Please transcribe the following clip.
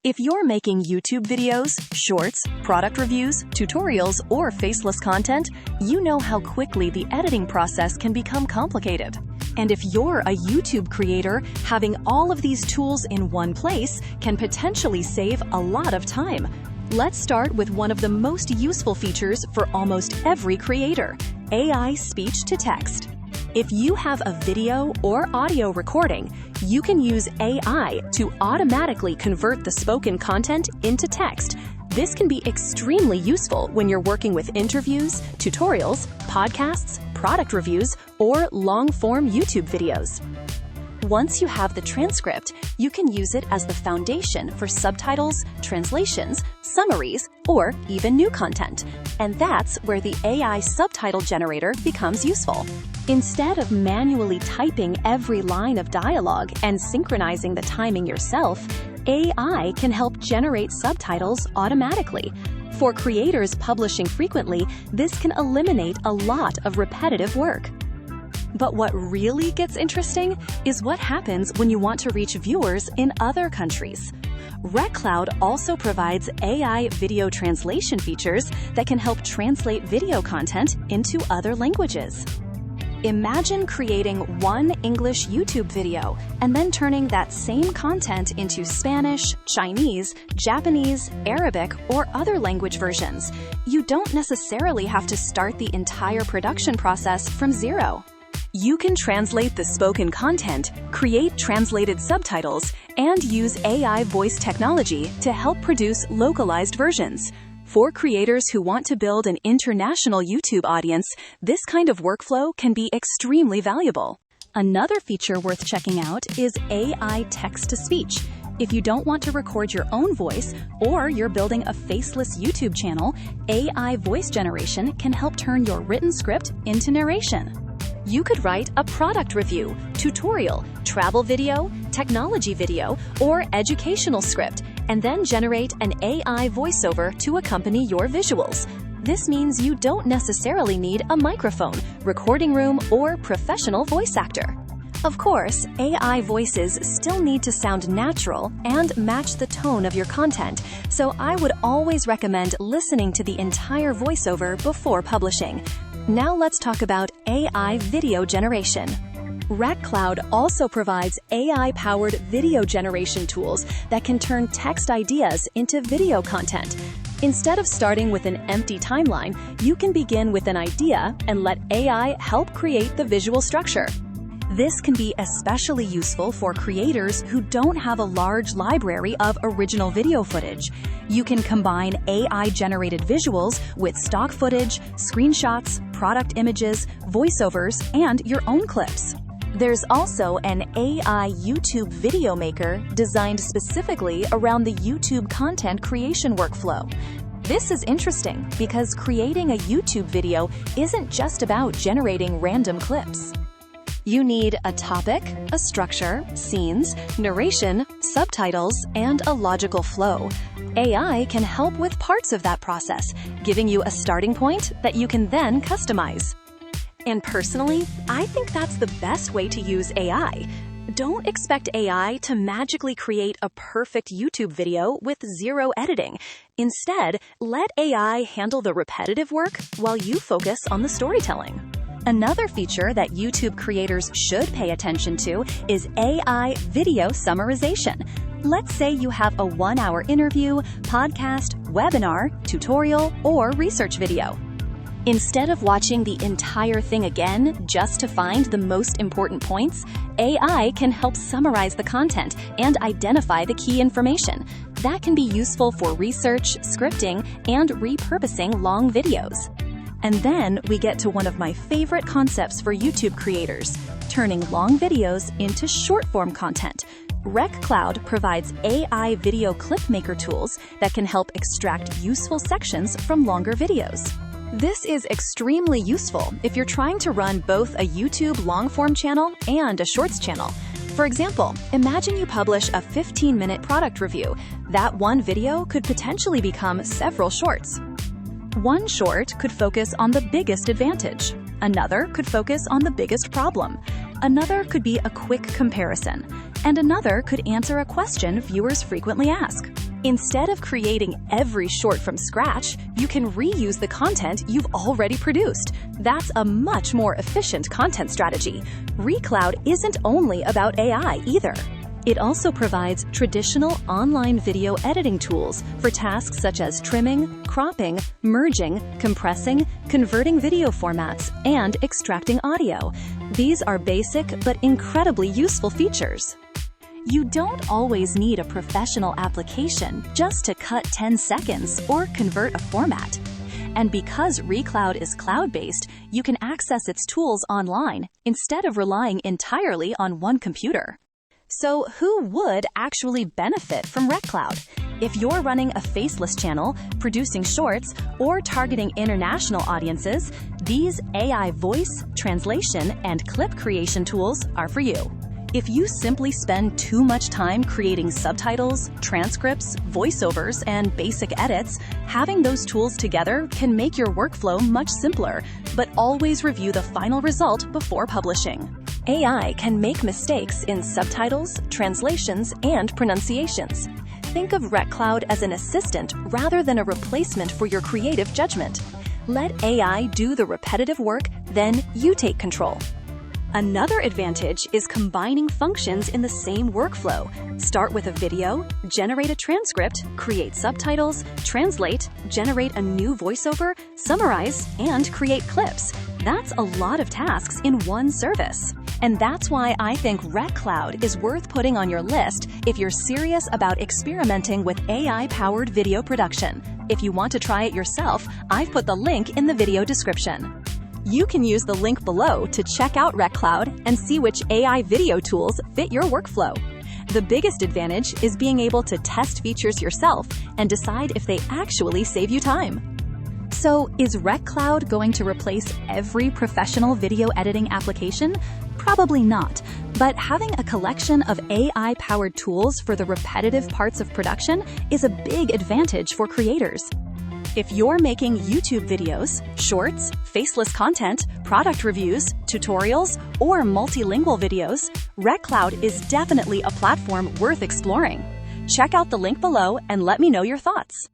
If you're making YouTube videos, shorts, product reviews, tutorials, or faceless content, you know how quickly the editing process can become complicated. And if you're a YouTube creator, having all of these tools in one place can potentially save a lot of time. Let's start with one of the most useful features for almost every creator: AI speech-to-text. If you have a video or audio recording, you can use AI to automatically convert the spoken content into text. This can be extremely useful when you're working with interviews, tutorials, podcasts, product reviews, or long-form YouTube videos. Once you have the transcript, you can use it as the foundation for subtitles, translations, summaries, or even new content. And that's where the AI Subtitle Generator becomes useful. Instead of manually typing every line of dialogue and synchronizing the timing yourself, AI can help generate subtitles automatically. For creators publishing frequently, this can eliminate a lot of repetitive work. But what really gets interesting is what happens when you want to reach viewers in other countries. RecCloud also provides AI video translation features that can help translate video content into other languages. Imagine creating one English YouTube video and then turning that same content into Spanish, Chinese, Japanese, Arabic, or other language versions. You don't necessarily have to start the entire production process from zero. You can translate the spoken content, create translated subtitles, and use AI voice technology to help produce localized versions. For creators who want to build an international YouTube audience, this kind of workflow can be extremely valuable. Another feature worth checking out is AI text-to-speech. If you don't want to record your own voice, or you're building a faceless YouTube channel, AI voice generation can help turn your written script into narration. You could write a product review, tutorial, travel video, technology video, or educational script, and then generate an AI voiceover to accompany your visuals. This means you don't necessarily need a microphone, recording room, or professional voice actor. Of course, AI voices still need to sound natural and match the tone of your content, so I would always recommend listening to the entire voiceover before publishing. Now let's talk about AI video generation. RecCloud also provides AI-powered video generation tools that can turn text ideas into video content. Instead of starting with an empty timeline, you can begin with an idea and let AI help create the visual structure. This can be especially useful for creators who don't have a large library of original video footage. You can combine AI-generated visuals with stock footage, screenshots, product images, voiceovers, and your own clips. There's also an AI YouTube video maker designed specifically around the YouTube content creation workflow. This is interesting because creating a YouTube video isn't just about generating random clips. You need a topic, a structure, scenes, narration, subtitles, and a logical flow. AI can help with parts of that process, giving you a starting point that you can then customize. And personally, I think that's the best way to use AI. Don't expect AI to magically create a perfect YouTube video with zero editing. Instead, let AI handle the repetitive work while you focus on the storytelling. Another feature that YouTube creators should pay attention to is AI video summarization. Let's say you have a 1-hour interview, podcast, webinar, tutorial, or research video. Instead of watching the entire thing again just to find the most important points, AI can help summarize the content and identify the key information. That can be useful for research, scripting, and repurposing long videos. And then we get to one of my favorite concepts for YouTube creators: turning long videos into short-form content. RecCloud provides AI video clip maker tools that can help extract useful sections from longer videos. This is extremely useful if you're trying to run both a YouTube long-form channel and a shorts channel. For example, imagine you publish a 15-minute product review. That one video could potentially become several shorts. One short could focus on the biggest advantage. Another could focus on the biggest problem. Another could be a quick comparison. and another could answer a question viewers frequently ask. Instead of creating every short from scratch, you can reuse the content you've already produced. That's a much more efficient content strategy. RecCloud isn't only about AI either. It also provides traditional online video editing tools for tasks such as trimming, cropping, merging, compressing, converting video formats, and extracting audio. These are basic but incredibly useful features. You don't always need a professional application just to cut 10 seconds or convert a format. And because RecCloud is cloud-based, you can access its tools online instead of relying entirely on one computer. So who would actually benefit from RecCloud? If you're running a Faceless channel, producing shorts, or targeting international audiences, these AI voice, translation, and clip creation tools are for you. If you simply spend too much time creating subtitles, transcripts, voiceovers, and basic edits, having those tools together can make your workflow much simpler, but always review the final result before publishing. AI can make mistakes in subtitles, translations, and pronunciations. Think of RecCloud as an assistant rather than a replacement for your creative judgment. Let AI do the repetitive work, then you take control. Another advantage is combining functions in the same workflow. Start with a video, generate a transcript, create subtitles, translate, generate a new voiceover, summarize, and create clips. That's a lot of tasks in one service. And that's why I think RecCloud is worth putting on your list if you're serious about experimenting with AI-powered video production. If you want to try it yourself, I've put the link in the video description. You can use the link below to check out RecCloud and see which AI video tools fit your workflow. The biggest advantage is being able to test features yourself and decide if they actually save you time. So, is RecCloud going to replace every professional video editing application? Probably not, but having a collection of AI-powered tools for the repetitive parts of production is a big advantage for creators. If you're making YouTube videos, shorts, faceless content, product reviews, tutorials, or multilingual videos, RecCloud is definitely a platform worth exploring. Check out the link below and let me know your thoughts.